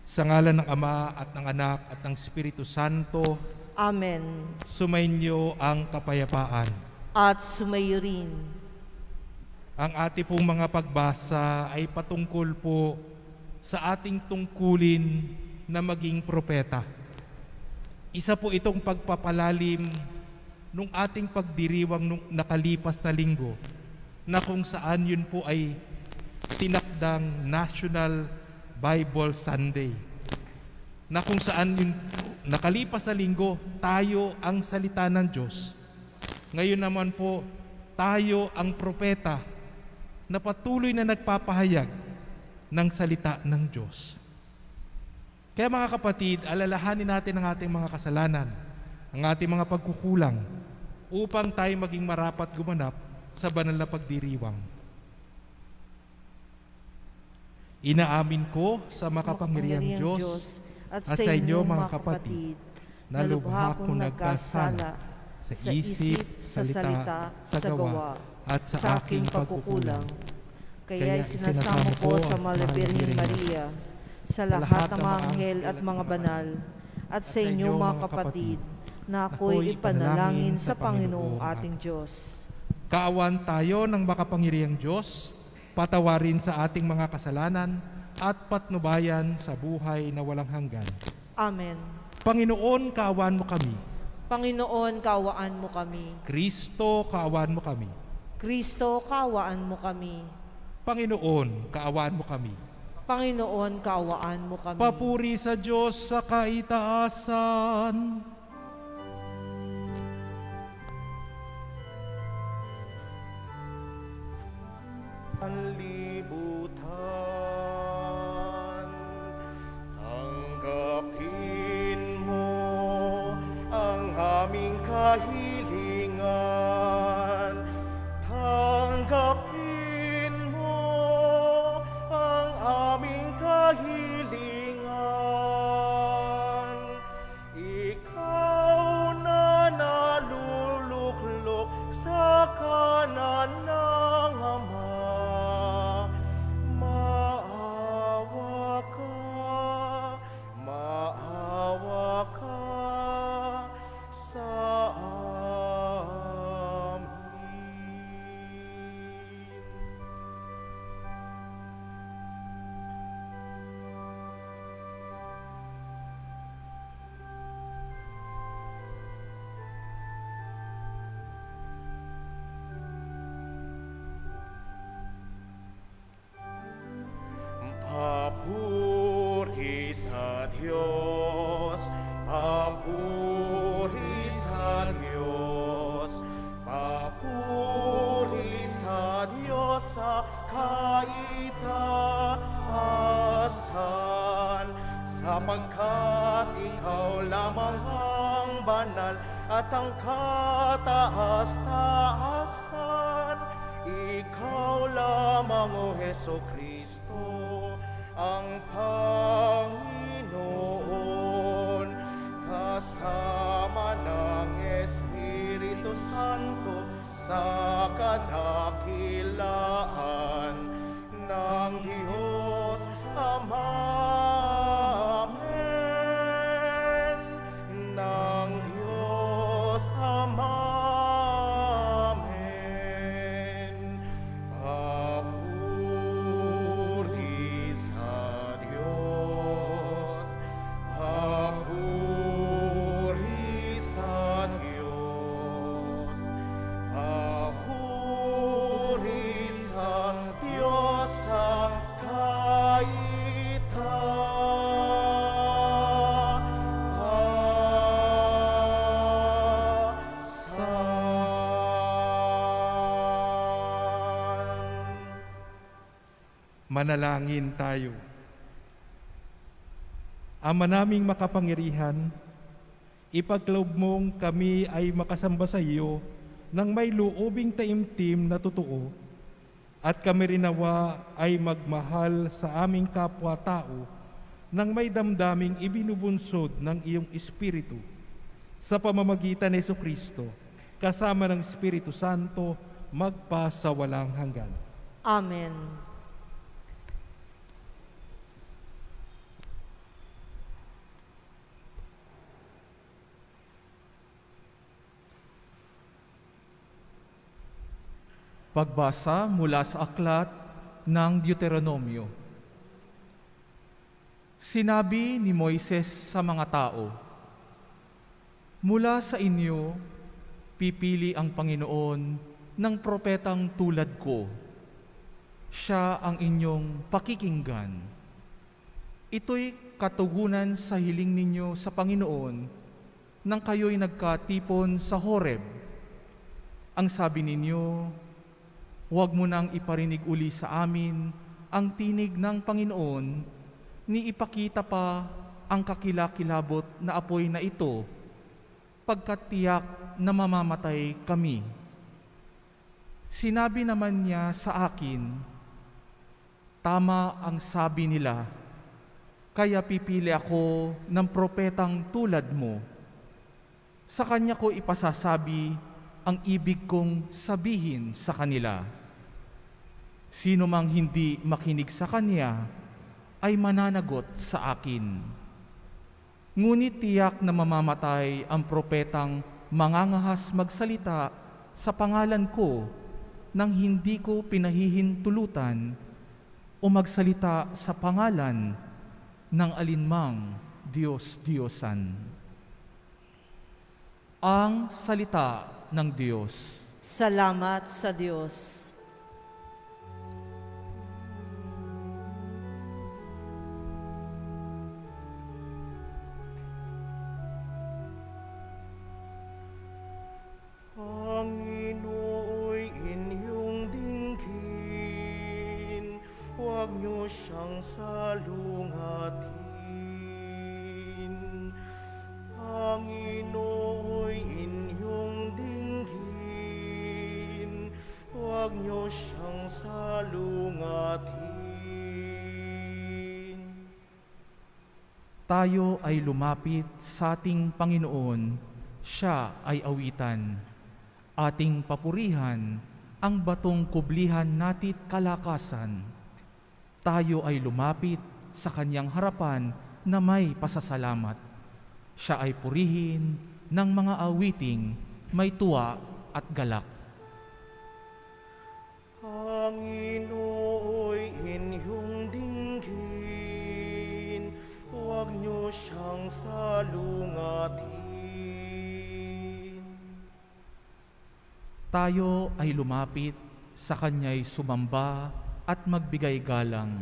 Sa ngalan ng Ama at ng Anak at ng Espiritu Santo. Amen. Sumainyo ang kapayapaan. At sumayo rin. Ang ating pong mga pagbasa ay patungkol po sa ating tungkulin na maging propeta. Isa po itong pagpapalalim nung ating pagdiriwang nung nakalipas na linggo, na kung saan yun po ay tinakdang National Bible Sunday, na kung saan yung nakalipas na linggo tayo ang salita ng Diyos. Ngayon naman po tayo ang propeta na patuloy na nagpapahayag ng salita ng Diyos. Kaya mga kapatid, alalahanin natin ang ating mga kasalanan, ang ating mga pagkukulang, upang tayo maging marapat gumanap sa banal na pagdiriwang. Inaamin ko sa makapangyarihang Diyos at sa inyo mga kapatid, na lubha kong nagkasala sa isip, sa salita, sa gawa, at sa aking pagkukulang. Kaya sinasamo ko sa Malabirhing Maria, sa lahat ng mga anghel at mga banal, at sa inyo mga kapatid, na ako'y ipanalangin sa Panginoong ating Diyos. Kaawan tayo ng makapangyarihang Diyos, patawarin sa ating mga kasalanan, at patnubayan sa buhay na walang hanggan. Amen. Panginoon, kaawaan mo kami. Panginoon, kaawaan mo kami. Kristo, kaawaan mo kami. Kristo, kaawaan mo kami. Panginoon, kaawaan mo kami. Panginoon, kaawaan mo kami. Papuri sa Diyos sa kaitaasan. Ang libutan, tanggapin mo ang aming kahilingan. Tanggapin mo ang aming kahilingan. Ikaw na naluluklok sa kanan ng Ama. Maawa ka sa Papuri sa Diyos, papuri sa Diyos, papuri sa Diyos sa kaitaasan, sapagkat Ikaw lamang ang banal at ang kataas-taasan. Ikaw lamang, O Jesucristo, ang Panginoon, kasama ng Espiritu Santo sa kadakilaan ng Diyos Ama. Amen. Ng Diyos Ama. Manalangin tayo. Ama naming makapangyarihan, ipagkaloob mong kami ay makasamba sa iyo ng may loobing taimtim na totoo, at kami rin nawa ay magmahal sa aming kapwa-tao ng may damdaming ibinubunsod ng iyong Espiritu sa pamamagitan ni Jesucristo, kasama ng Espiritu Santo, magpa sa walang hanggan. Amen. Pagbasa mula sa aklat ng Deuteronomio. Sinabi ni Moises sa mga tao, "Mula sa inyo, pipili ang Panginoon ng propetang tulad ko. Siya ang inyong pakikinggan. Ito'y katugunan sa hiling ninyo sa Panginoon nang kayo'y nagkatipon sa Horeb. Ang sabi ninyo, huwag mo nang iparinig uli sa amin ang tinig ng Panginoon, ni ipakita pa ang kakilakilabot na apoy na ito, pagkat tiyak na mamamatay kami." Sinabi naman niya sa akin, "Tama ang sabi nila, kaya pipili ako ng propetang tulad mo. Sa kanya ko ipasasabi ang ibig kong sabihin sa kanila. Sino mang hindi makinig sa kanya ay mananagot sa akin. Ngunit tiyak na mamamatay ang propetang mangangahas magsalita sa pangalan ko nang hindi ko pinahihintulutan o magsalita sa pangalan ng alinmang Diyos-Diyosan." Ang salita ng Diyos. Salamat sa Diyos. Panginooy inyong dinggin, huwag niyo siyang salungatin. Panginooy inyong dinggin, huwag niyo siyang salungatin. Tayo ay lumapit sa ating Panginoon, siya ay awitan. Ating papurihan ang batong kublihan natit kalakasan. Tayo ay lumapit sa kanyang harapan na may pasasalamat. Siya ay purihin ng mga awiting may tuwa at galak. Panginooy inyong dinggin, huwag niyo siyang salungatin. Tayo ay lumapit sa kanya'y sumamba at magbigay galang.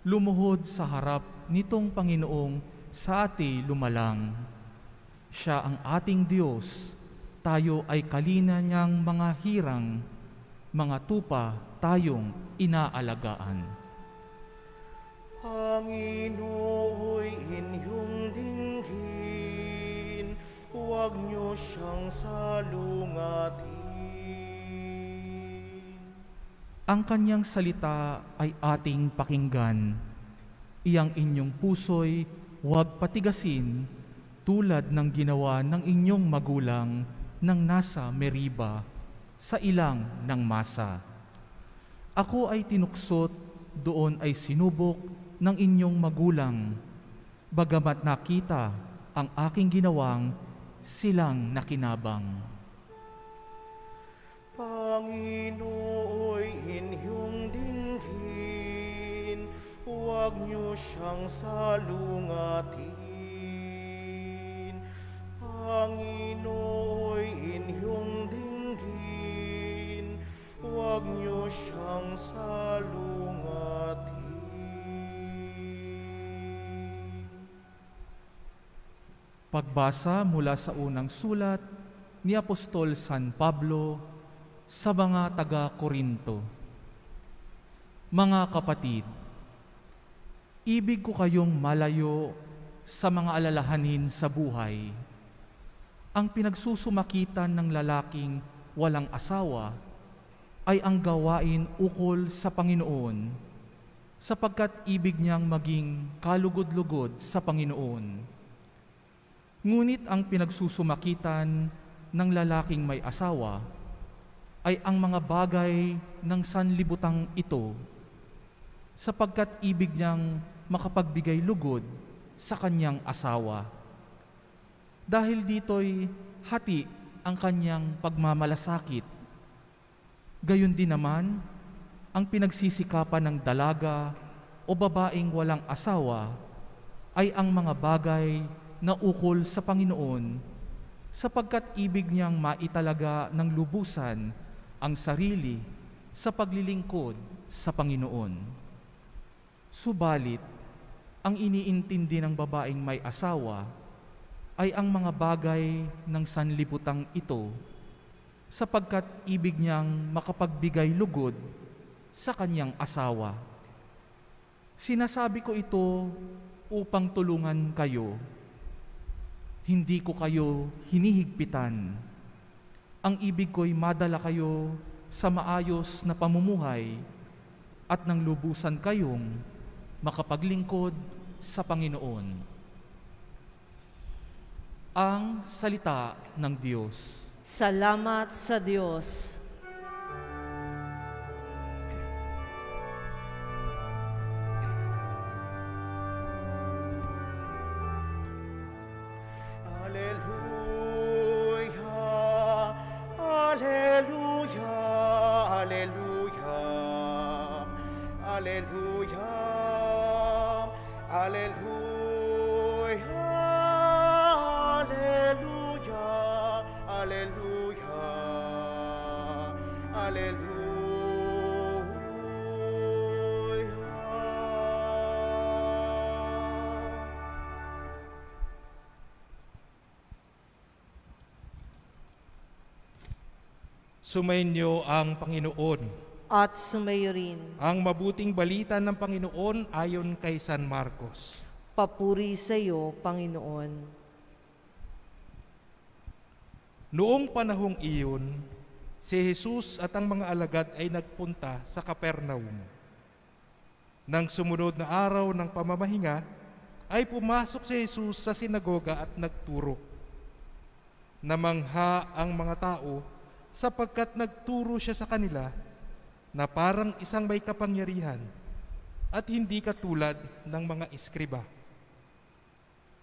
Lumuhod sa harap nitong Panginoong sa ati lumalang. Siya ang ating Diyos, tayo ay kalina niyang mga hirang, mga tupa tayong inaalagaan. Panginooy inyong dinggin, huwag niyo siyang salungatin. Ang kanyang salita ay ating pakinggan. Iyang inyong puso'y huwag patigasin tulad ng ginawa ng inyong magulang nang nasa Meriba sa ilang ng Masa. Ako ay tinuksot, doon ay sinubok ng inyong magulang. Bagamat nakita ang aking ginawang, silang nakinabang. Panginooy inyong dinggin, huwag niyo siyang salungatin. Panginooy inyong dinggin, huwag niyo siyang salungatin. Pagbasa mula sa unang sulat ni Apostol San Pablo sa mga taga-Korinto. Mga kapatid, ibig ko kayong malayo sa mga alalahanin sa buhay. Ang pinagsusumakitan ng lalaking walang asawa ay ang gawain ukol sa Panginoon, sapagkat ibig niyang maging kalugod-lugod sa Panginoon. Ngunit ang pinagsusumakitan ng lalaking may asawa ay ang mga bagay ng sanlibutang ito, sapagkat ibig niyang makapagbigay lugod sa kanyang asawa. Dahil dito'y hati ang kanyang pagmamalasakit. Gayon din naman, ang pinagsisikapan ng dalaga o babaeng walang asawa ay ang mga bagay na ukol sa Panginoon, sapagkat ibig niyang maitalaga ng lubusan ang sarili sa paglilingkod sa Panginoon. Subalit, ang iniintindi ng babaeng may asawa ay ang mga bagay ng sanlibutang ito, sapagkat ibig niyang makapagbigay lugod sa kanyang asawa. Sinasabi ko ito upang tulungan kayo. Hindi ko kayo hinihigpitan. Ang ibig ko'y madala kayo sa maayos na pamumuhay at nang lubusan kayong makapaglingkod sa Panginoon. Ang salita ng Diyos. Salamat sa Diyos. Alleluia, alleluia, alleluia, alleluia, alleluia, alleluia, alleluia, alleluia. Sumainyo ang Panginoon. At sumayo rin. Ang mabuting balita ng Panginoon ayon kay San Marcos. Papuri sa iyo, Panginoon. Noong panahong iyon, si Jesus at ang mga alagad ay nagpunta sa Capernaum. Nang sumunod na araw ng pamamahinga, ay pumasok si Jesus sa sinagoga at nagturo. Namangha ang mga tao sapagkat nagturo siya sa kanila na parang isang may kapangyarihan at hindi katulad ng mga eskriba.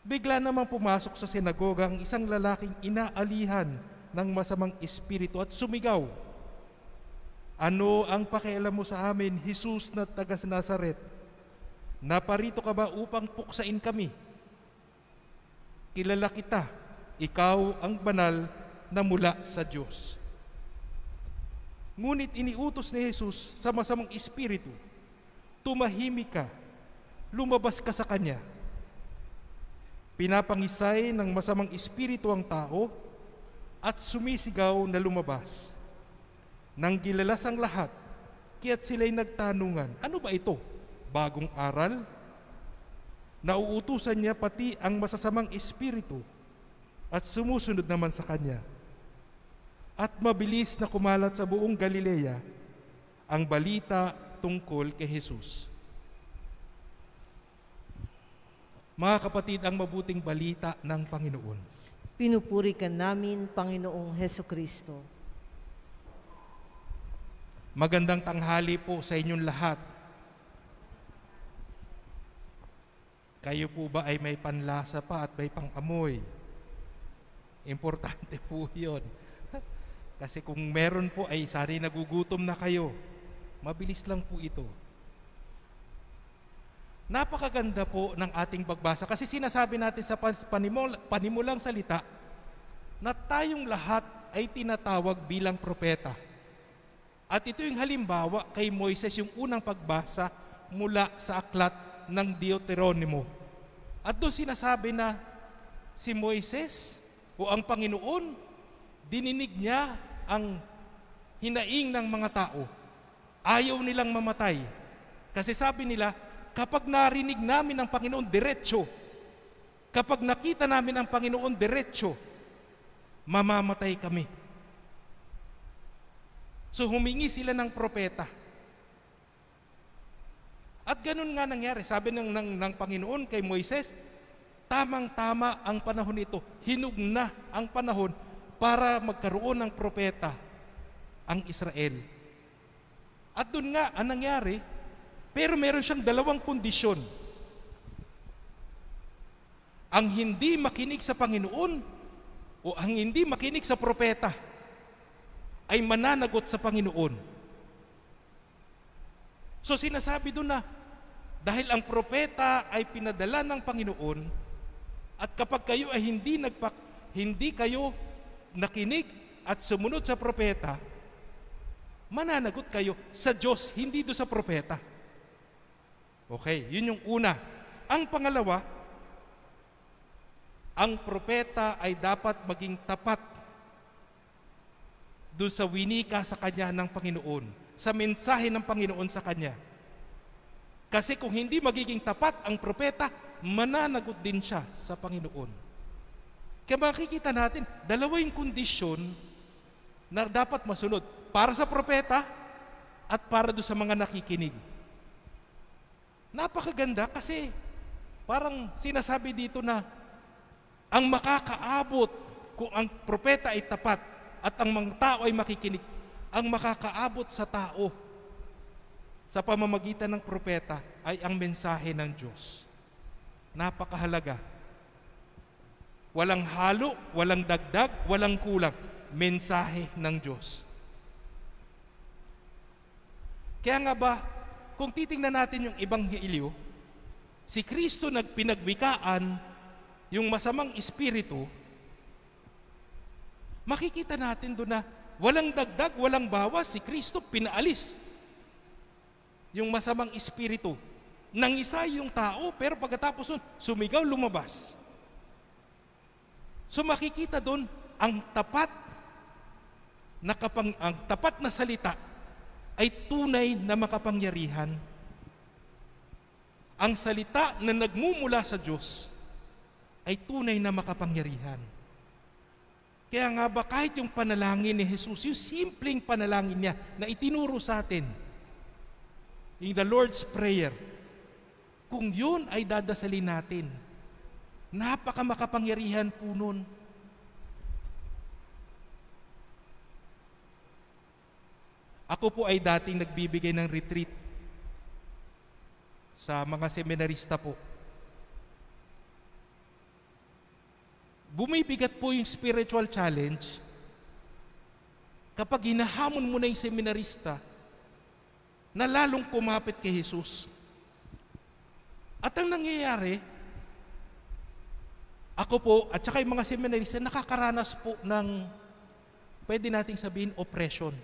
Bigla namang pumasok sa sinagoga ang isang lalaking inaalihan ng masamang espiritu at sumigaw, "Ano ang pakialam mo sa amin, Jesus na taga Nazaret? Naparito ka ba upang puksain kami? Kilala kita, ikaw ang banal na mula sa Diyos." Ngunit iniutos ni Jesus sa masamang espiritu, "Tumahimik ka, lumabas ka sa kanya." Pinapangisay ng masamang espiritu ang tao at sumisigaw na lumabas. Nang gilalas ang lahat, kaya't sila'y nagtanungan, "Ano ba ito? Bagong aral?" Nauutusan niya pati ang masasamang espiritu at sumusunod naman sa kanya. At mabilis na kumalat sa buong Galilea ang balita tungkol kay Jesus. Mga kapatid, ang mabuting balita ng Panginoon. Pinupuri ka namin, Panginoong Hesukristo. Magandang tanghali po sa inyong lahat. Kayo po ba ay may panlasa pa at may pangamoy? Importante po yun. Kasi kung meron po ay sari nagugutom na kayo. Mabilis lang po ito. Napakaganda po ng ating pagbasa kasi sinasabi natin sa panimulang salita na tayong lahat ay tinatawag bilang propeta. At ito yung halimbawa kay Moises, yung unang pagbasa mula sa aklat ng Deuteronomo. At doon sinasabi na si Moises o ang Panginoon, dininig niya ang hinaing ng mga tao. Ayaw nilang mamatay. Kasi sabi nila, kapag narinig namin ang Panginoon diretso, kapag nakita namin ang Panginoon diretso, mamamatay kami. So humingi sila ng propeta. At ganun nga nangyari. Sabi ng Panginoon kay Moises, tamang-tama ang panahon ito. Hinug na ang panahon para magkaroon ng propeta ang Israel. At doon nga ang nangyari, pero meron siyang dalawang kondisyon. Ang hindi makinig sa Panginoon o ang hindi makinig sa propeta. ay mananagot sa Panginoon. So sinasabi doon na dahil ang propeta ay pinadala ng Panginoon at kapag kayo ay hindi kayo nakinig at sumunod sa propeta, mananagot kayo sa Diyos, hindi do sa propeta. Okay, yun yung una. Ang pangalawa, ang propeta ay dapat maging tapat doon sa winika sa kanya ng Panginoon, sa mensahe ng Panginoon sa kanya. Kasi kung hindi magiging tapat ang propeta, mananagot din siya sa Panginoon. Kaya makikita natin, dalawa yung kondisyon na dapat masunod para sa propeta at para doon sa mga nakikinig. Napakaganda kasi parang sinasabi dito na ang makakaabot kung ang propeta ay tapat at ang mga tao ay makikinig, ang makakaabot sa tao sa pamamagitan ng propeta ay ang mensahe ng Diyos. Napakahalaga. Walang halo, walang dagdag, walang kulang. Mensahe ng Diyos. Kaya nga ba, kung titingnan natin yung Ebanghelyo, si Kristo nagpinagwikaan yung masamang espiritu, makikita natin doon na walang dagdag, walang bawas, si Kristo pinaalis yung masamang espiritu. Nangisay yung tao, pero pagkatapos nun, sumigaw, lumabas. So makikita doon, ang tapat na salita ay tunay na makapangyarihan. Ang salita na nagmumula sa Diyos ay tunay na makapangyarihan. Kaya nga ba kahit yung panalangin ni Jesus, yung simpleng panalangin niya na itinuro sa atin, yung the Lord's Prayer, kung yun ay dadasalin natin, napaka makapangyarihan po nun. Ako po ay dating nagbibigay ng retreat sa mga seminarista po. Bumibigat po yung spiritual challenge kapag hinahamon mo na yung seminarista na lalong kumapit kay Jesus. At ang nangyayari, ako po at saka yung mga seminarista nakakaranas po ng, pwede nating sabihin, oppression.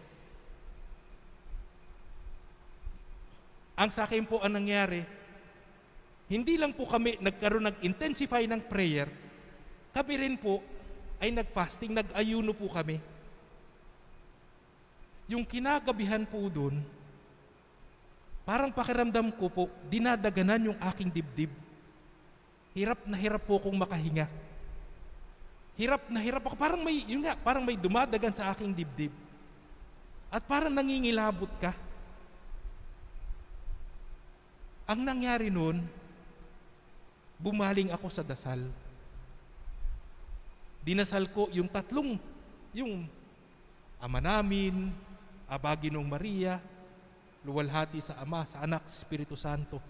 Ang sa akin po ang nangyari, hindi lang po kami nag-intensify ng prayer, kami rin po ay nag-fasting, nag-ayuno po kami. Yung kinagabihan po doon, parang pakiramdam ko po, dinadaganan yung aking dibdib. Hirap na hirap po akong makahinga. Hirap na hirap ako. Parang may dumadagan sa aking dibdib. At parang nangingilabot ka. Ang nangyari noon, bumaling ako sa dasal. Dinasal ko yung yung Ama namin, Abaginong Maria, luwalhati sa Ama, sa Anak, sa Espiritu Santo.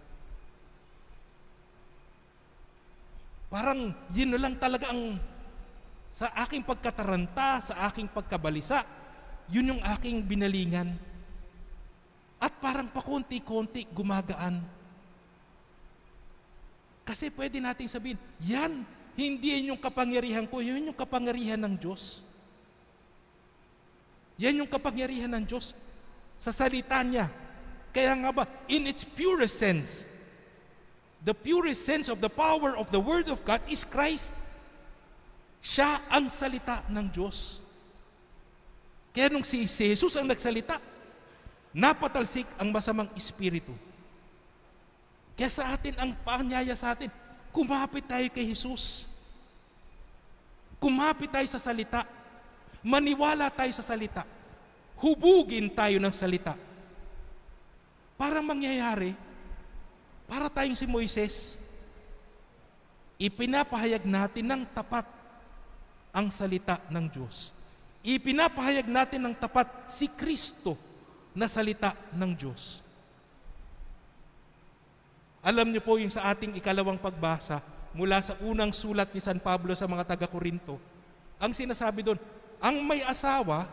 Parang yun na lang talaga ang sa aking pagkataranta, sa aking pagkabalisa, yun yung aking binalingan. At parang pakunti-kunti gumagaan. Kasi pwede nating sabihin, yan, hindi yan yung kapangyarihan ko, yun yung kapangyarihan ng Diyos. Yan yung kapangyarihan ng Diyos sa salita niya. Kaya nga ba, in its purest sense, the purest sense of the power of the Word of God is Christ. Siya ang salita ng Diyos. Kaya nung si Jesus ang nagsalita, napatalsik ang masamang espiritu. Kaya sa atin, ang paanyaya sa atin, kumapit tayo kay Jesus. Kumapit tayo sa salita. Maniwala tayo sa salita. Hubugin tayo ng salita. Para mangyayari, para tayong si Moises, ipinapahayag natin ng tapat ang salita ng Diyos. Ipinapahayag natin ng tapat si Kristo na salita ng Diyos. Alam niyo po yung sa ating ikalawang pagbasa mula sa unang sulat ni San Pablo sa mga taga-Korinto, ang sinasabi doon, ang may asawa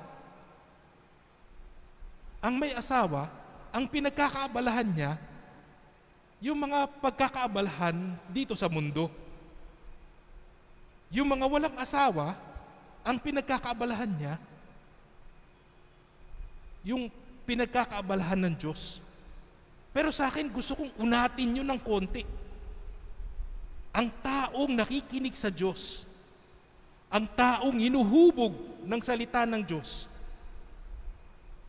Ang may asawa, ang pinagkakaabalahan niya, yung mga pagkakaabalahan dito sa mundo. Yung mga walang asawa, ang pinagkakaabalahan niya, yung pinagkakaabalahan ng Diyos. Pero sa akin, gusto kong unatin yun ng konti. Ang taong nakikinig sa Diyos, ang taong inuhubog ng salita ng Diyos,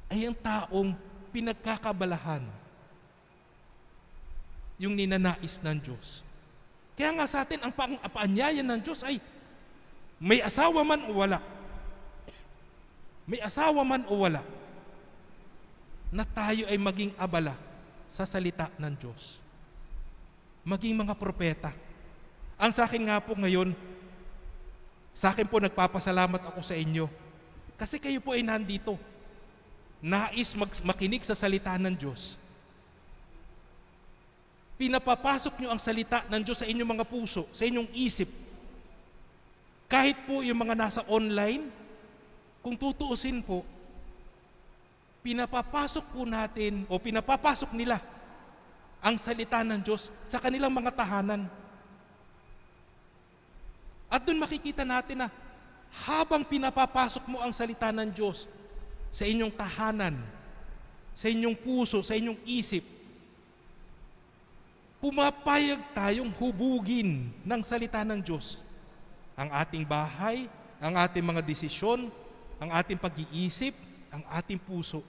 ay ang taong pinagkakabalahan yung ninanais ng Diyos. Kaya nga sa atin, ang paanyaya ng Diyos ay may asawa man o wala. May asawa man o wala, na tayo ay maging abala sa salita ng Diyos. Maging mga propeta. Ang sa akin nga po ngayon, sa akin po nagpapasalamat ako sa inyo. Kasi kayo po ay nandito. Nais makinig sa salita ng Diyos. Pinapapasok nyo ang salita ng Diyos sa inyong mga puso, sa inyong isip. Kahit po yung mga nasa online, kung tutuusin po, pinapapasok po natin o pinapapasok nila ang salita ng Diyos sa kanilang mga tahanan. At doon makikita natin na habang pinapapasok mo ang salita ng Diyos sa inyong tahanan, sa inyong puso, sa inyong isip, pumapayag tayong hubugin ng salita ng Diyos. Ang ating bahay, ang ating mga desisyon, ang ating pag-iisip, ang ating puso.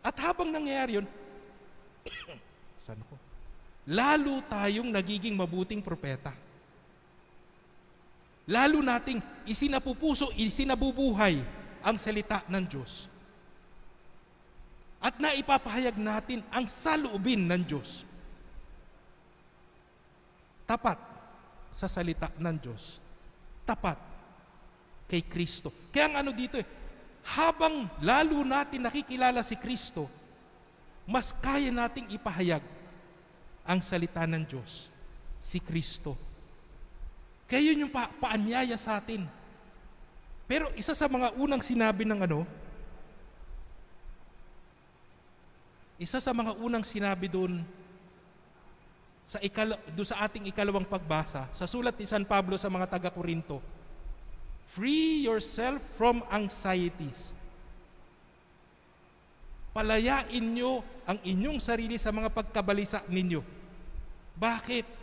At habang nangyayari yun, lalo tayong nagiging mabuting propeta. Lalo nating isinapupuso, isinabubuhay ang salita ng Diyos. At naipapahayag natin ang saloobin ng Diyos. Tapat sa salita ng Diyos. Tapat kay Kristo. Kaya ang ano dito habang lalo natin nakikilala si Kristo, mas kaya nating ipahayag ang salita ng Diyos, si Kristo. Kaya yun yung paanyaya sa atin. Pero isa sa mga unang sinabi ng isa sa mga unang sinabi doon sa ating ikalawang pagbasa, sa sulat ni San Pablo sa mga taga-Korinto, free yourself from anxieties. Palayain nyo ang inyong sarili sa mga pagkabalisa ninyo. Bakit?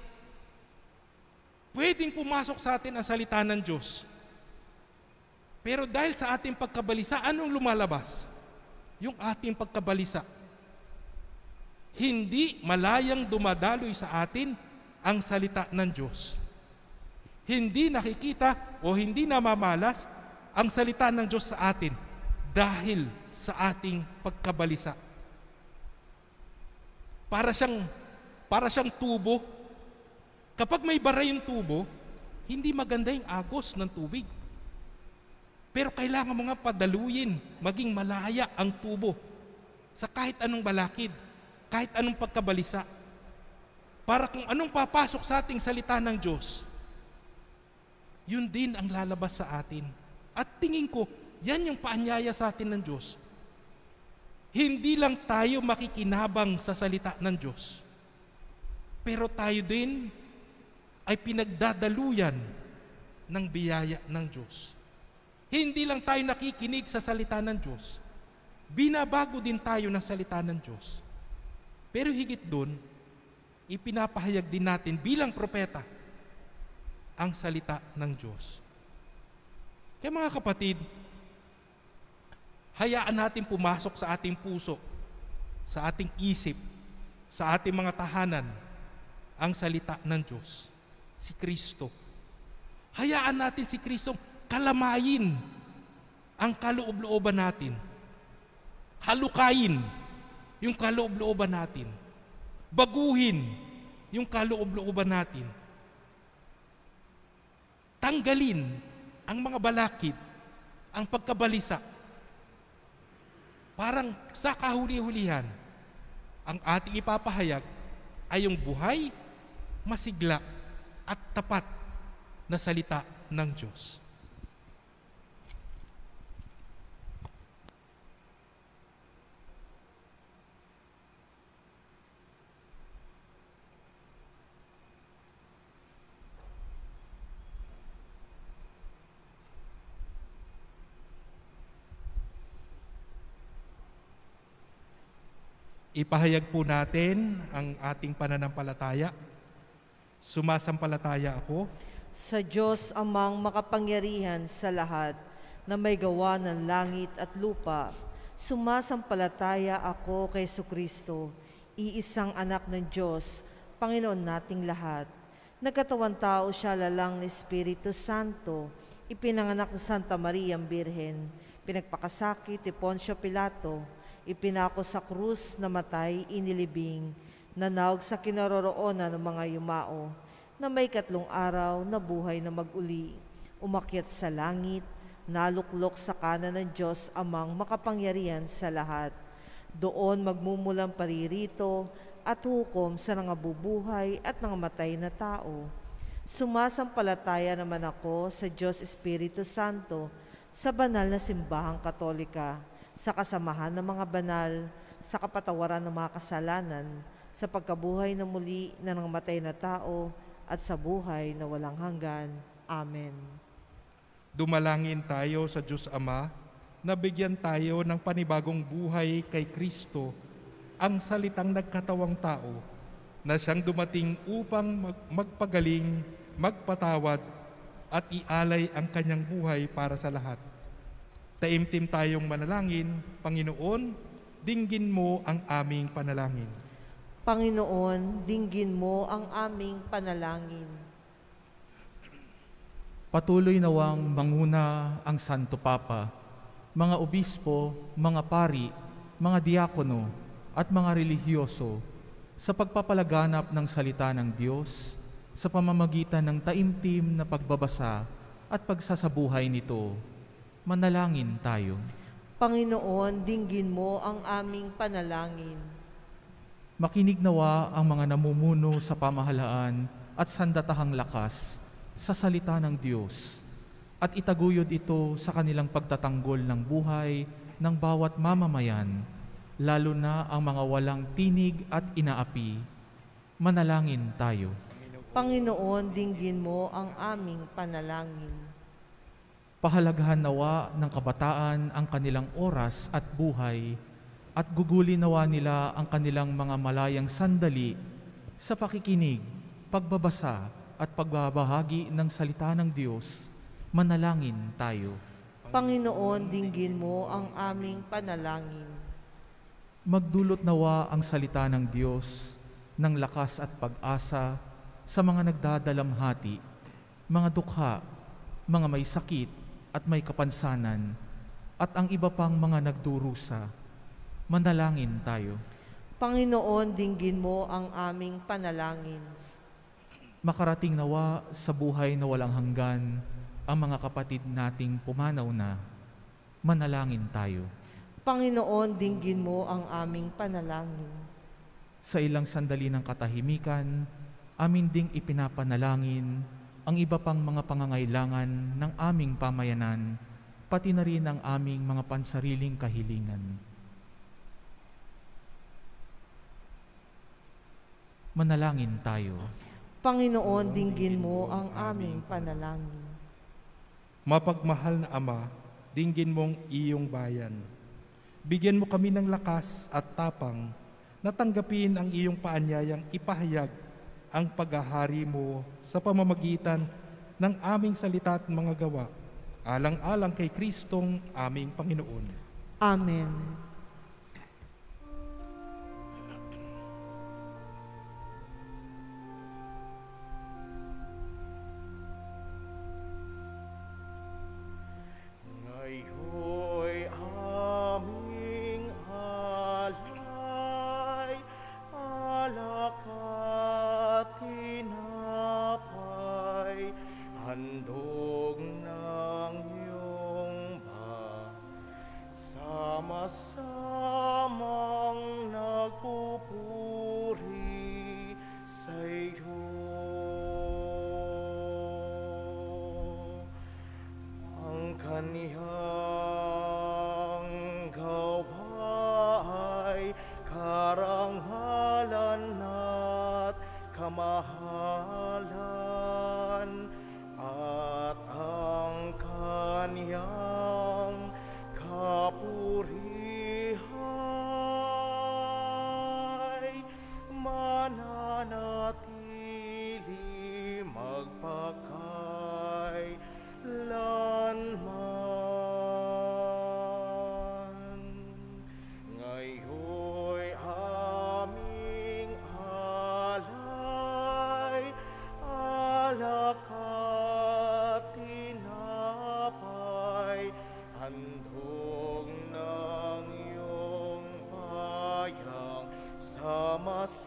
Pwedeng pumasok sa atin ang salita ng Diyos. Pero dahil sa ating pagkabalisa, anong lumalabas? Yung ating pagkabalisa. Hindi malayang dumadaloy sa atin ang salita ng Diyos. Hindi nakikita o hindi namamalas ang salita ng Diyos sa atin dahil sa ating pagkabalisa. Para siyang tubo. Kapag may bara yung tubo, hindi maganda yung agos ng tubig. Pero kailangan mo nga padaluyin, maging malaya ang tubo sa kahit anong balakid, kahit anong pagkabalisa. Para kung anong papasok sa ating salita ng Diyos, yun din ang lalabas sa atin. At tingin ko, yan yung paanyaya sa atin ng Diyos. Hindi lang tayo makikinabang sa salita ng Diyos, pero tayo din ay pinagdadaluyan ng biyaya ng Diyos. Hindi lang tayo nakikinig sa salita ng Diyos, binabago din tayo ng salita ng Diyos. Pero higit doon, ipinapahayag din natin bilang propeta ang salita ng Diyos. Kaya mga kapatid, hayaan natin pumasok sa ating puso, sa ating isip, sa ating mga tahanan, ang salita ng Diyos, si Kristo. Hayaan natin si Kristo kalamayin ang kaloob-looban natin. Halukayin yung kaloob-looban natin. Baguhin yung kaloob-looban natin. Tanggalin ang mga balakid, ang pagkabalisa. Parang sa kahuli-hulihan, ang ating ipapahayag ay yung buhay, masigla, at tapat na salita ng Diyos. Ipahayag po natin ang ating pananampalataya. Sumasampalataya ako Sa Diyos amang makapangyarihan sa lahat, na may gawa ng langit at lupa, sumasampalataya ako kay Jesucristo, iisang anak ng Diyos, Panginoon nating lahat. Nagkatawan tao siya lalang ni Espiritu Santo, ipinanganak ng Santa Maria ang Birhen, pinagpakasakit ni Poncio Pilato, ipinako sa krus, namatay, inilibing, nanawag sa kinaroroonan ng mga yumao, na may 3 araw na buhay na mag-uli, umakyat sa langit, naluklok sa kanan ng Diyos amang makapangyarihan sa lahat. Doon magmumulang paririto at hukom sa nangabubuhay at nangamatay na tao. Sumasampalataya naman ako sa Diyos Espiritu Santo, sa banal na simbahang katolika, sa kasamahan ng mga banal, sa kapatawaran ng mga kasalanan, sa pagkabuhay na muli na nangamatay na tao, at sa buhay na walang hanggan. Amen. Dumalangin tayo sa Diyos Ama na bigyan tayo ng panibagong buhay kay Kristo, ang salitang nagkatawang tao, na siyang dumating upang magpagaling, magpatawad, at ialay ang kanyang buhay para sa lahat. Taimtim tayong manalangin. Panginoon, dinggin mo ang aming panalangin. Panginoon, dinggin mo ang aming panalangin. Patuloy nawang manguna ang Santo Papa, mga obispo, mga pari, mga diakono, at mga relihiyoso sa pagpapalaganap ng salita ng Diyos sa pamamagitan ng taimtim na pagbabasa at pagsasabuhay nito. Manalangin tayo. Panginoon, dinggin mo ang aming panalangin. Makinig nawa ang mga namumuno sa pamahalaan at sandatahang lakas sa salita ng Diyos at itaguyod ito sa kanilang pagtatanggol ng buhay ng bawat mamamayan, lalo na ang mga walang tinig at inaapi. Manalangin tayo. Panginoon, dinggin mo ang aming panalangin. Pahalagahan nawa ng kabataan ang kanilang oras at buhay at gugulin nawa nila ang kanilang mga malayang sandali sa pakikinig, pagbabasa at pagbabahagi ng salita ng Diyos. Manalangin tayo. Panginoon, dinggin mo ang aming panalangin. Magdulot nawa ang salita ng Diyos ng lakas at pag-asa sa mga nagdadalamhati, mga dukha, mga may sakit at may kapansanan, at ang iba pang mga nagdurusa. Manalangin tayo. Panginoon, dinggin mo ang aming panalangin. Makarating nawa sa buhay na walang hanggan ang mga kapatid nating pumanaw na. Manalangin tayo. Panginoon, dinggin mo ang aming panalangin. Sa ilang sandali ng katahimikan, amin ding ipinapanalangin ang iba pang mga pangangailangan ng aming pamayanan, pati na rin ang aming mga pansariling kahilingan. Manalangin tayo. Panginoon, dinggin mo ang aming panalangin. Mapagmahal na Ama, dinggin mong iyong bayan. Bigyan mo kami ng lakas at tapang na tanggapin ang iyong paanyayang ipahayag ang paghahari mo sa pamamagitan ng aming salita at mga gawa, alang-alang kay Kristong aming Panginoon. Amen. Ngayon'y aming alay, alak at tinapay, handog ng iyong sama-samang nagpupuri sa iyo. Ang kaniyang gawaay karangalan at kamahalan, at ang kaniyang kapurihan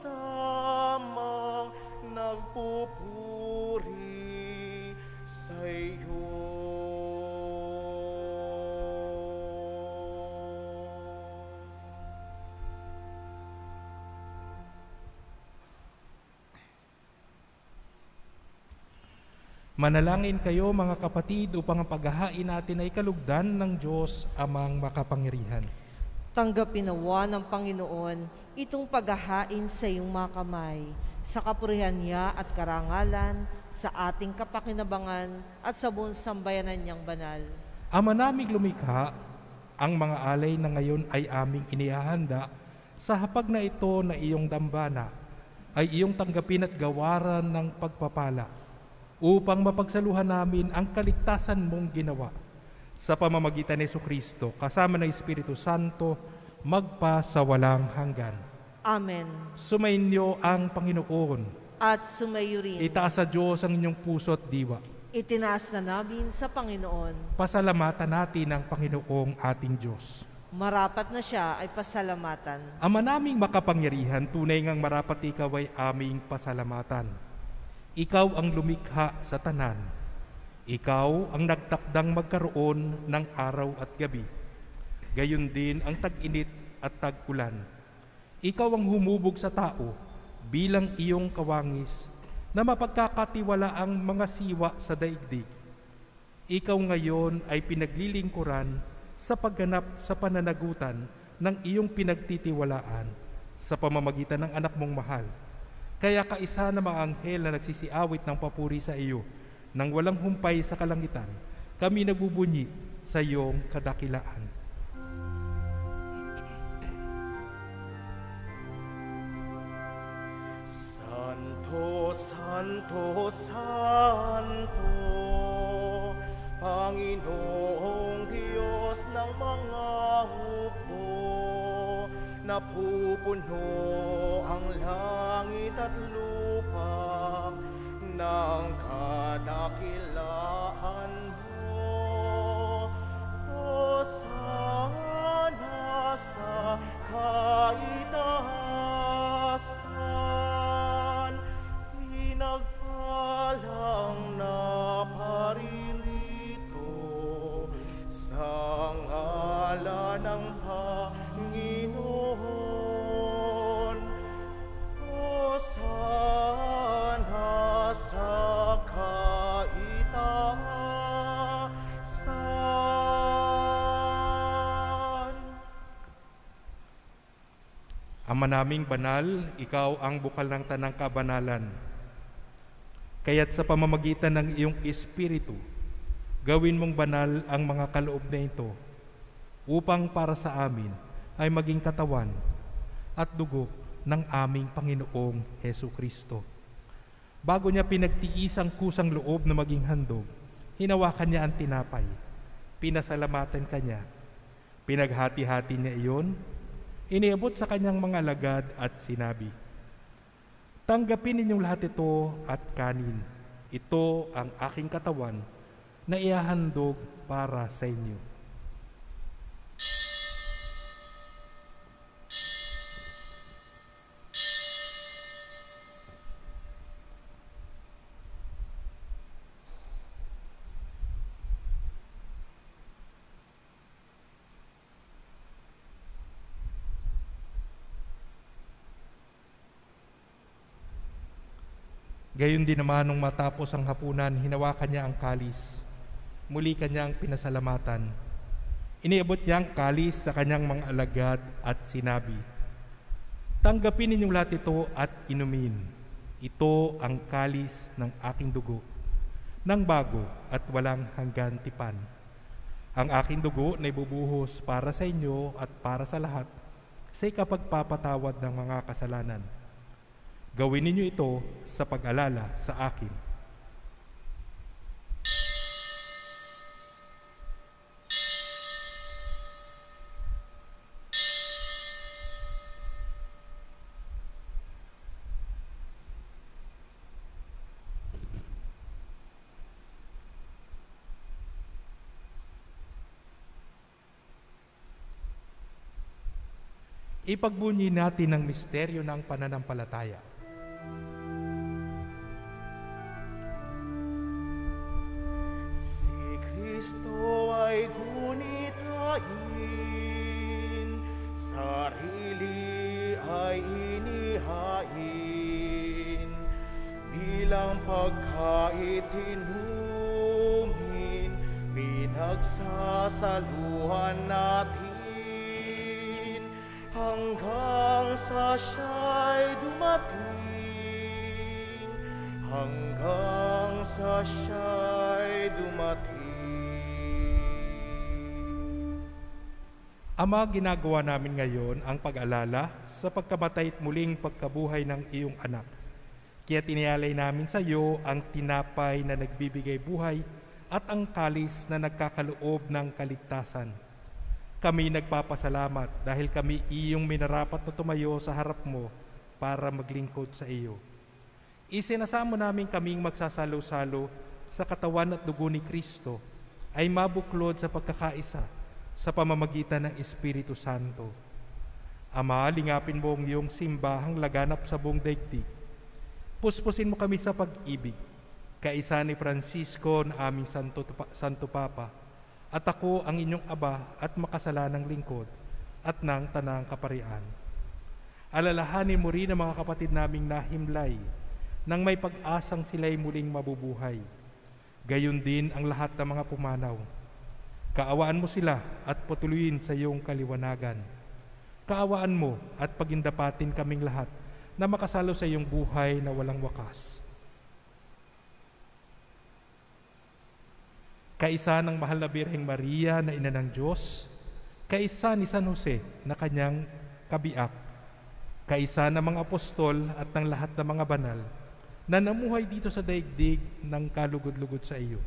magsamang nagpupuri sa iyo. Manalangin kayo mga kapatid upang ang paghahain natin ay kalugdan ng Diyos amang makapangyarihan. Tanggapin nawa ng Panginoon itong paghahain sa iyong mga kamay, sa kapurihan niya at karangalan, sa ating kapakinabangan at sa buong sambayanan niyang banal. Ama naming lumikha, ang mga alay na ngayon ay aming inihahanda sa hapag na ito na iyong dambana, ay iyong tanggapin at gawaran ng pagpapala, upang mapagsaluhan namin ang kaligtasan mong ginawa sa pamamagitan ni Jesucristo kasama ng Espiritu Santo magpa sa walang hanggan. Amen. Sumainyo ang Panginoon. At sumayo rin. Itaas sa Diyos ang inyong puso at diwa. Itinaas na namin sa Panginoon. Pasalamatan natin ang Panginoong ating Diyos. Marapat na siya ay pasalamatan. Ama naming makapangyarihan, tunay ngang marapat ikaw ay aming pasalamatan. Ikaw ang lumikha sa tanan. Ikaw ang nagtakdang magkaroon ng araw at gabi. Gayon din ang tag-init at tag-ulan. Ikaw ang humubog sa tao bilang iyong kawangis na mapagkakatiwala ang mga siwa sa daigdig. Ikaw ngayon ay pinaglilingkuran sa pagganap sa pananagutan ng iyong pinagtitiwalaan sa pamamagitan ng anak mong mahal. Kaya kaisa na mga anghel na nagsisiawit ng papuri sa iyo, nang walang humpay sa kalangitan, kami nagbubunyi sa iyong kadakilaan. Santo, Santo, Santo, Panginoong Diyos ng mga hukbo, napupuno ang langit at lupa ng kadakilaan mo. Hosana sa kaitaasan, pinagpalang na paririto sa ngalan ng Panginoon. Hosana sa kaitaasan. Ama naming banal, ikaw ang bukal ng tanang kabanalan. Kaya't sa pamamagitan ng iyong Espiritu, gawin mong banal ang mga kaloob na ito, upang para sa amin ay maging katawan at dugo ng aming Panginoong Hesukristo. Bago niya pinagtiis ang kusang loob na maging handog, hinawakan niya ang tinapay, pinasalamatan kanya, pinaghati-hati niya iyon, iniabot sa kanyang mga alagad at sinabi, "Tanggapin ninyong lahat ito at kanin. Ito ang aking katawan na ihahandog para sa inyo." Gayon din naman nung matapos ang hapunan, hinawakan niya ang kalis. Muli kanyang pinasalamatan. Iniabot niya ang kalis sa kanyang mga alagad at sinabi, "Tanggapin ninyong lahat ito at inumin. Ito ang kalis ng aking dugo, ng bago at walang hanggan tipan. Ang aking dugo na ibubuhos para sa inyo at para sa lahat sa ikapagpapatawad ng mga kasalanan. Gawin ninyo ito sa pag-alala sa akin." Ipagbunyi natin ang misteryo ng pananampalataya. Si Kristo ay gunitain, sarili ay inihain, bilang pagkain inumin, pinagsasaluhan natin, hanggang sa siya'y dumating, hanggang sa siya'y dumating. Ama, ginagawa namin ngayon ang pag-alala sa pagkamatay at muling pagkabuhay ng iyong anak. Kaya tinialay namin sa iyo ang tinapay na nagbibigay buhay at ang kalis na nagkakaloob ng kaligtasan. Kami nagpapasalamat dahil kami iyong minarapat na tumayo sa harap mo para maglingkod sa iyo. Isinasamo namin kaming magsasalo-salo sa katawan at dugo ni Kristo ay mabuklod sa pagkakaisa sa pamamagitan ng Espiritu Santo. Ama, lingapin mo ang iyong simbahang laganap sa buong daigdig. Puspusin mo kami sa pag-ibig, kaisa ni Francisco na aming Santo Papa, at ako ang inyong aba at makasalanang lingkod at ng tanang kaparian. Alalahanin mo rin ang mga kapatid naming nahimlay nang may pag-asang sila'y muling mabubuhay. Gayon din ang lahat ng mga pumanaw. Kaawaan mo sila at patuloyin sa iyong kaliwanagan. Kaawaan mo at pagindapatin kaming lahat na makasalo sa iyong buhay na walang wakas. Kaisa ng mahal na Birheng Maria na ina ng Diyos, kaisa ni San Jose na kanyang kabiak, kaisa ng mga apostol at ng lahat ng mga banal na namuhay dito sa daigdig ng kalugod-lugod sa iyo.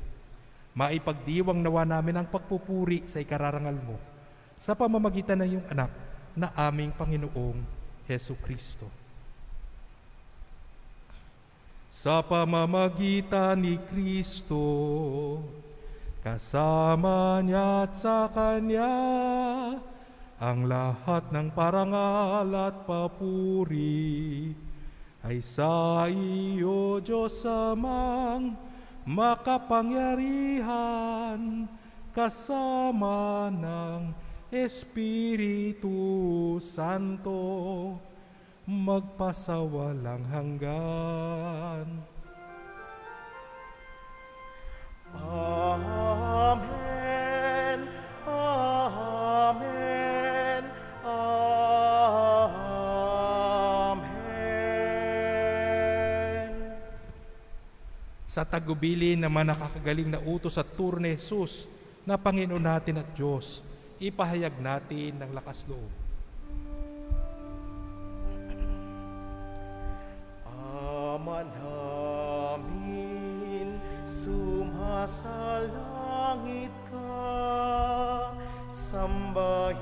Maipagdiwang nawa namin ang pagpupuri sa ikararangal mo sa pamamagitan ng iyong anak na aming Panginoong Hesu Kristo. Sa pamamagitan ni Kristo, kasama niya at sa Kanya, ang lahat ng parangal at papuri ay sa iyo, Diyos Amang makapangyarihan, kasama ng Espiritu Santo, magpasawalang hanggan. Amen, amen, amen. Sa tagubilin naman nakakagaling na utos at turo ni Jesus na Panginoon natin at Diyos, ipahayag natin ng lakas loob. Ama namin, sumasalangit ka, sambahin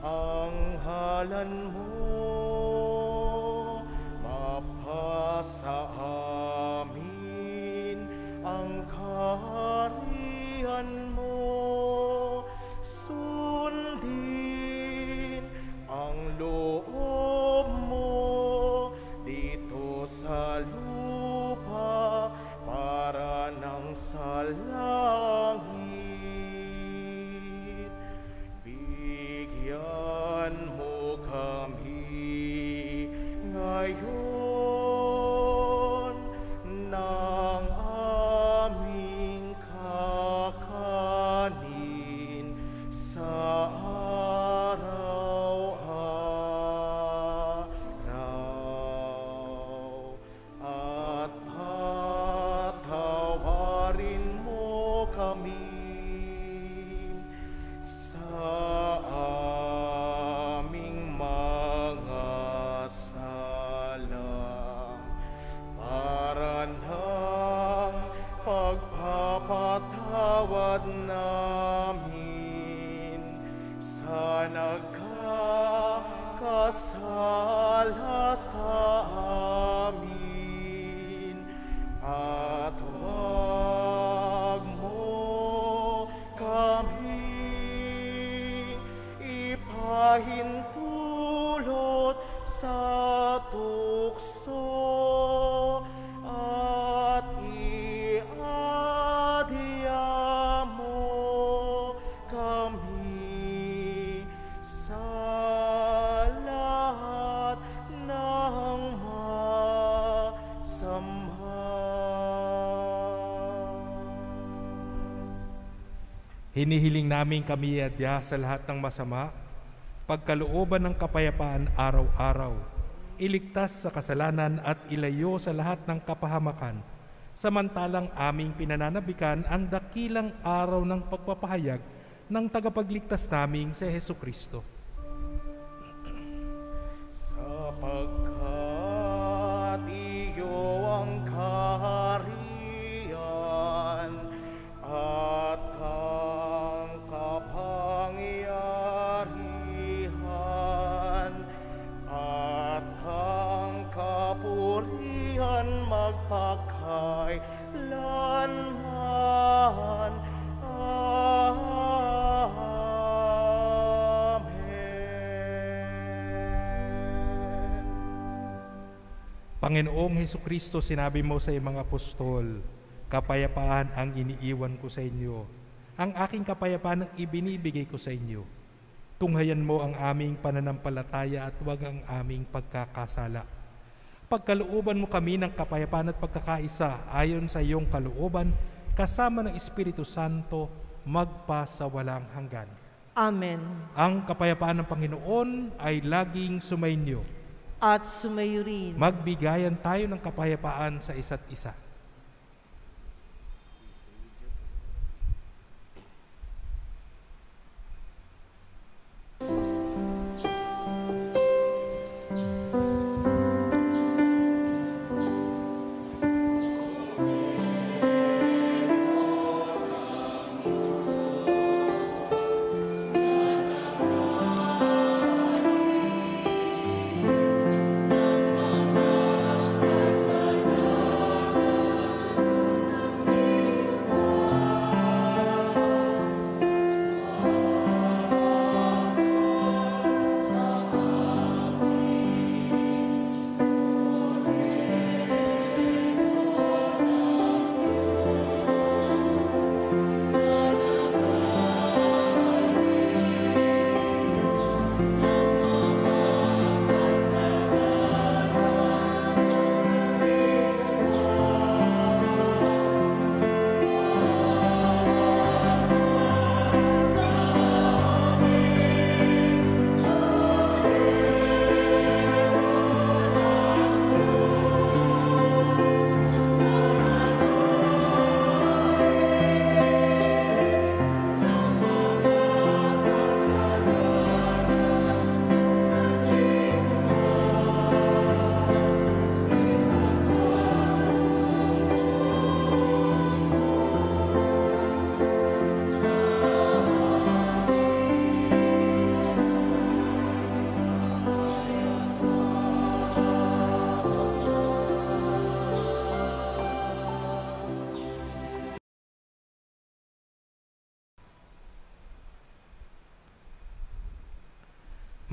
ang ngalan mo, mapasa amin ang kaharian mo, sundin ang loob mo dito sa lupa para nang sa langit. Bigyan mo kami tukso at iadya mo kami sa lahat ng masama. Hinihiling namin kami iadya sa lahat ng masama, pagkalooban ng kapayapaan araw-araw, iligtas sa kasalanan at ilayo sa lahat ng kapahamakan, samantalang aming pinananabikan ang dakilang araw ng pagpapahayag ng tagapagligtas naming si Hesukristo. Sapagkat iyo ang kaharian at ang kapangyarihan at ang kapurihan magpakailanman. Amen. Panginoong Hesukristo, sinabi mo sa iyong mga apostol, kapayapaan ang iniiwan ko sa inyo. Ang aking kapayapaan ang ibinibigay ko sa inyo. Tunghayan mo ang aming pananampalataya at huwag ang aming pagkakasala. Pagkalooban mo kami ng kapayapaan at pagkakaisa ayon sa iyong kalooban, kasama ng Espiritu Santo, magpa sa walang hanggan. Amen. Ang kapayapaan ng Panginoon ay laging sumainyo. At sumayo rin. Magbigayan tayo ng kapayapaan sa isa't isa.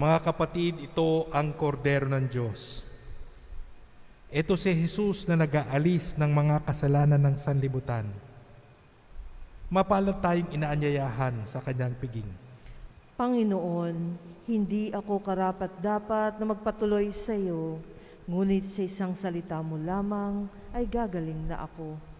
Mga kapatid, ito ang kordero ng Diyos. Ito si Jesus na nag-aalis ng mga kasalanan ng sanlibutan. Mapalad tayong inaanyayahan sa kanyang piging. Panginoon, hindi ako karapat-dapat na magpatuloy sa iyo, ngunit sa isang salita mo lamang ay gagaling na ako.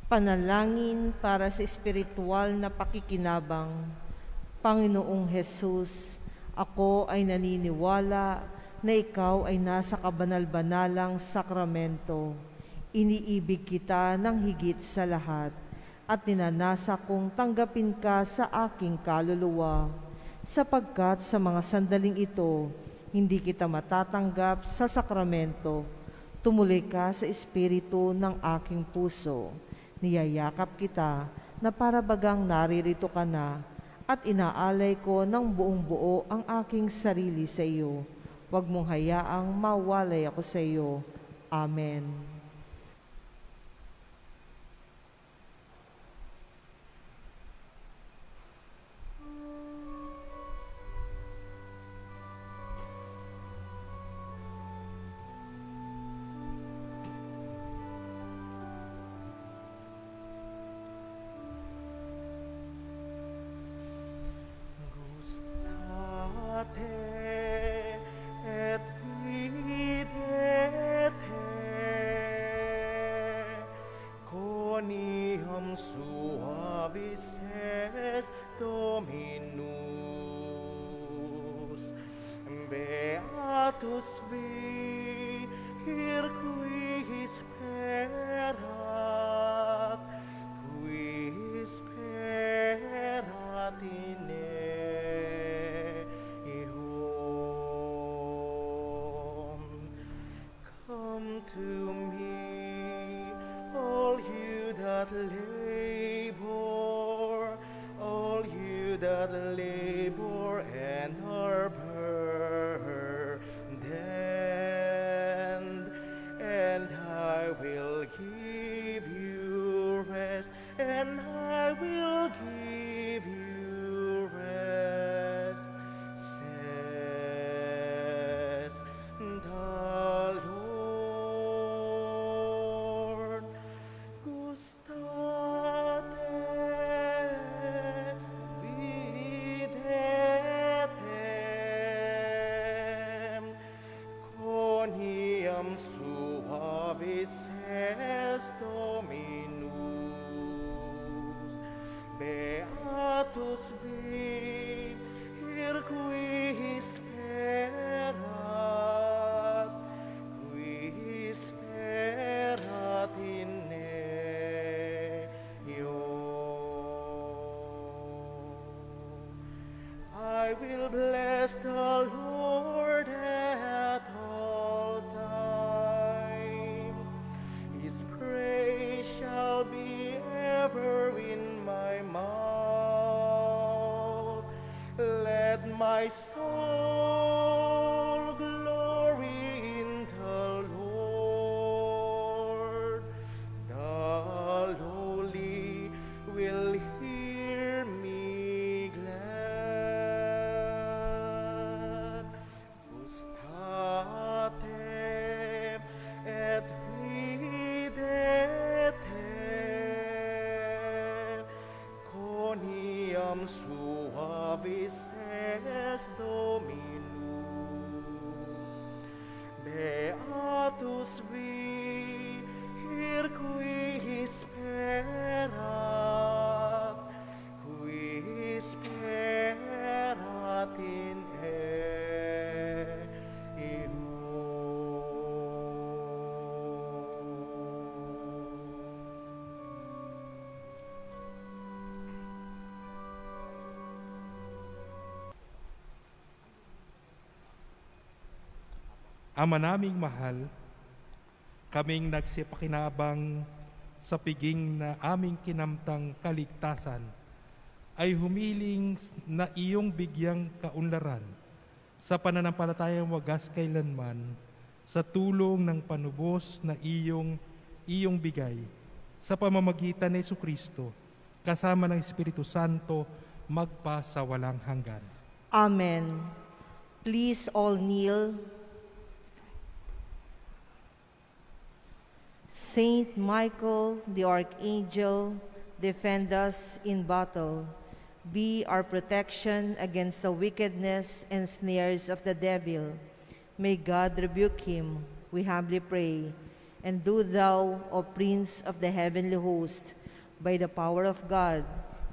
Panalangin para sa espiritual na pakikinabang. Panginoong Jesus, ako ay naniniwala na ikaw ay nasa kabanal-banalang sakramento. Iniibig kita ng higit sa lahat at ninanasa kong tanggapin ka sa aking kaluluwa. Sapagkat sa mga sandaling ito, hindi kita matatanggap sa sakramento, tumuloy ka sa espiritu ng aking puso. Niyayakap kita na para bagang naririto ka na at inaalay ko ng buong buo ang aking sarili sa iyo. Huwag mong hayaang mawalay ako sa iyo. Amen. Et videte coniam suavis est Dominus. Beatus vir qui sperat in eum. Come to me, all you that labor and are burdened, and I will give you rest, and I will give you rest, says the Lord. Gustate videtem coniam suavis est Dominus. Beatus vir qui sperat in I will bless the Lord at all times. His praise shall be ever in my mouth. Let my soul glory in the Lord. The lowly will hear me glad. Gustate et videte coniam suavis est Dominus. Beatus vir qui sperat in eum. Ama naming mahal, kaming nagsipakinabang sa piging na aming kinamtang kaligtasan, ay humiling na iyong bigyang kaunlaran sa pananampalatayang wagas kailanman sa tulong ng panubos na iyong bigay sa pamamagitan ni Jesucristo kasama ng Espiritu Santo magpa sa walang hanggan. Amen. Please all kneel. Saint Michael, the Archangel, defend us in battle. Be our protection against the wickedness and snares of the devil. May God rebuke him, we humbly pray. And do thou, O Prince of the heavenly host, by the power of God,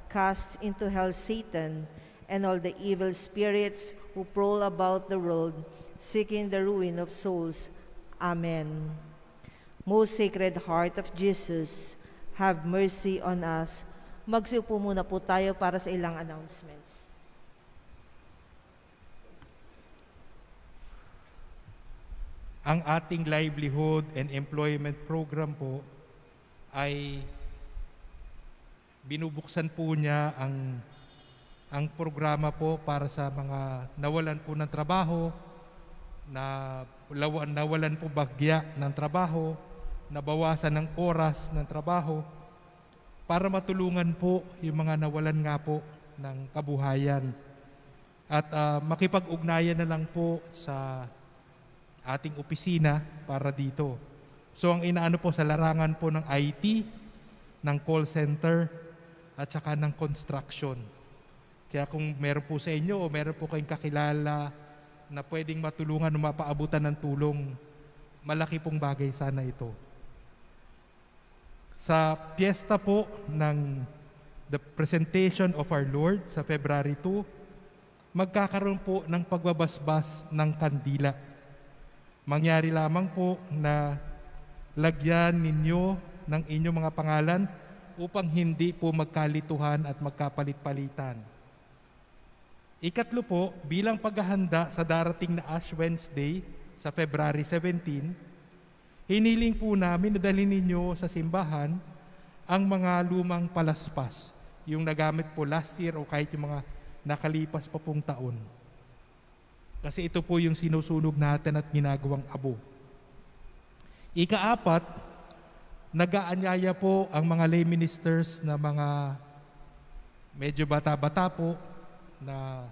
cast into hell Satan and all the evil spirits who prowl about the world, seeking the ruin of souls. Amen. Most Sacred Heart of Jesus, have mercy on us. Magsiupo muna po tayo para sa ilang announcements. ang ating livelihood and employment program po ay binubuksan po niya ang programa po para sa mga nawalan po ng trabaho, nawalan po bagya ng trabaho, nabawasan ng oras ng trabaho, para matulungan po yung mga nawalan nga po ng kabuhayan. At makipag-ugnayan na lang po sa ating opisina para dito. So ang inaano po sa larangan po ng IT, ng call center, at saka ng construction. Kaya kung meron po sa inyo o meron po kayong kakilala na pwedeng matulungan o mapaabutan ng tulong, malaki pong bagay sana ito. Sa piyesta po ng the presentation of our Lord sa February 2, magkakaroon po ng pagbabasbas ng kandila. Mangyari lamang po na lagyan ninyo ng inyong mga pangalan upang hindi po magkalituhan at magkapalit-palitan. Ikatlo po, bilang paghahanda sa darating na Ash Wednesday sa February 17, hiniling po namin na dalhin ninyo sa simbahan ang mga lumang palaspas, yung nagamit po last year o kahit yung mga nakalipas pa pong taon. Kasi ito po yung sinusunog natin at ginagawang abo. Ika-apat, nag-aanyaya po ang mga lay ministers na mga medyo bata-bata po na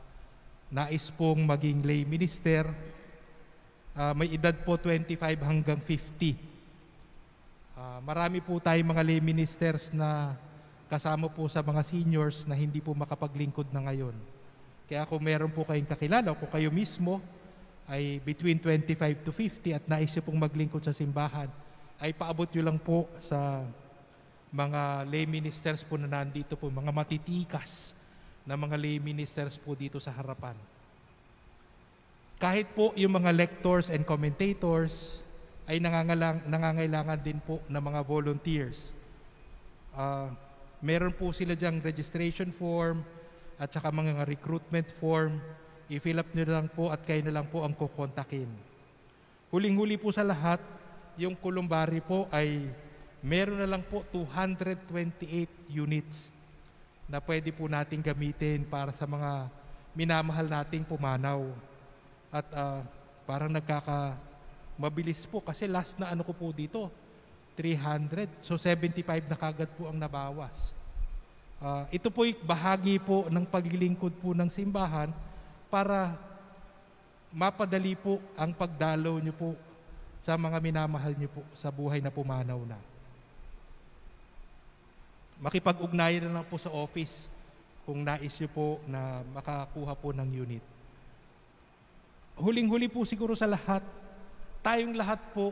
nais pong maging lay minister. May edad po 25 hanggang 50. Marami po tayong mga lay ministers na kasama po sa mga seniors na hindi po makapaglingkod na ngayon. Kaya kung meron po kayong kakilala o kung kayo mismo ay between 25 to 50 at nais nyo pong maglingkod sa simbahan, ay paabot nyo lang po sa mga lay ministers po na nandito po, mga matitikas na mga lay ministers po dito sa harapan. Kahit po yung mga lectors and commentators ay nangangailangan din po ng mga volunteers. Meron po sila diyang registration form at saka mga recruitment form. I-fill up nyo lang po at kayo na lang po ang kukontakin. Huling-huli po sa lahat, yung Columbari po ay meron na lang po 228 units na pwede po nating gamitin para sa mga minamahal nating pumanaw. At parang mabilis po kasi last na ano ko po dito, 300. So 75 na kagad po ang nabawas. Ito po bahagi po ng paglilingkod po ng simbahan para mapadali po ang pagdalaw nyo po sa mga minamahal nyo po sa buhay na pumanaw na. Makipag-ugnayan na lang po sa office kung nais nyo po na makakuha po ng unit. Huling-huli po siguro sa lahat, tayong lahat po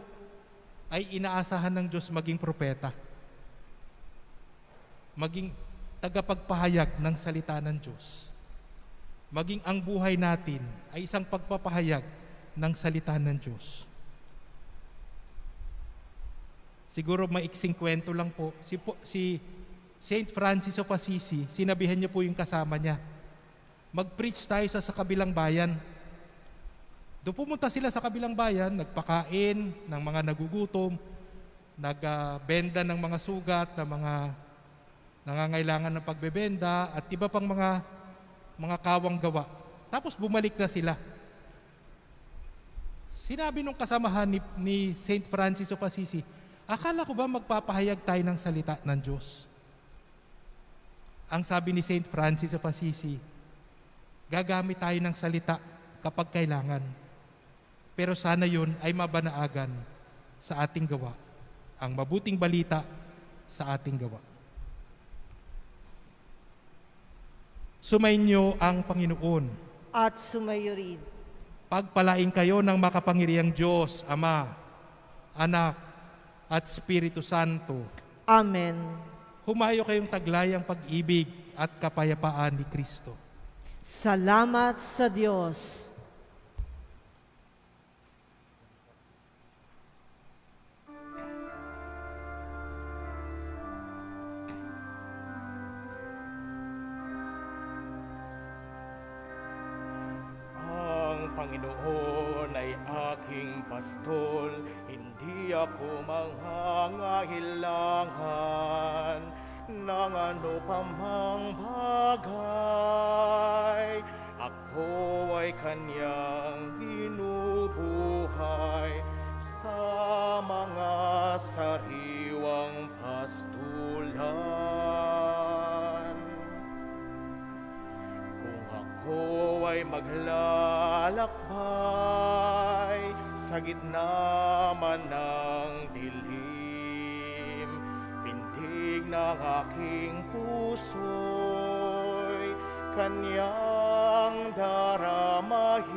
ay inaasahan ng Diyos maging propeta. Maging tagapagpahayag ng salita ng Diyos. Maging ang buhay natin ay isang pagpapahayag ng salita ng Diyos. Siguro maiksing kwento lang po, si Saint Francis of Assisi, sinabihan niya po yung kasama niya, mag-preach tayo sa kabilang bayan. Doon pumunta sila sa kabilang bayan, nagpakain ng mga nagugutom, nagbenta ng mga sugat, ng mga nangangailangan ng pagbebenda, at iba pang mga kawang gawa. Tapos bumalik na sila. Sinabi nung kasamahan ni Saint Francis of Assisi, akala ko ba magpapahayag tayo ng salita ng Diyos? Ang sabi ni Saint Francis of Assisi, gagamit tayo ng salita kapag kailangan. Pero sana yun ay mabanaagan sa ating gawa. Ang mabuting balita sa ating gawa. Sumainyo ang Panginoon. At sumayo rin. Pagpalain kayo ng makapangyarihang Diyos, Ama, Anak, at Espiritu Santo. Amen. Humayo kayong taglayang pag-ibig at kapayapaan ni Kristo. Salamat sa Diyos. Ang Panginoon ay aking pastor. pastol, hindi ako mangangailangan ng ano pamang bagay. Ako ay kanyang binubuhay sa mga sariwang pastulan. Kung ako ay maglalakbay sa gitna man ng dilim, pintig ng aking puso'y kanyang daramahin,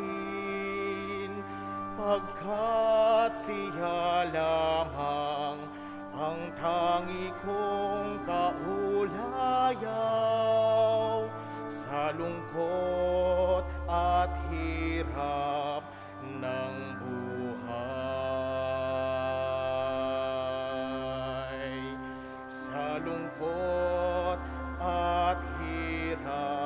pagkat siya lamang ang tangi kong kaulayaw sa lungkot at hirap ng buhay. Sa lungkot at hirap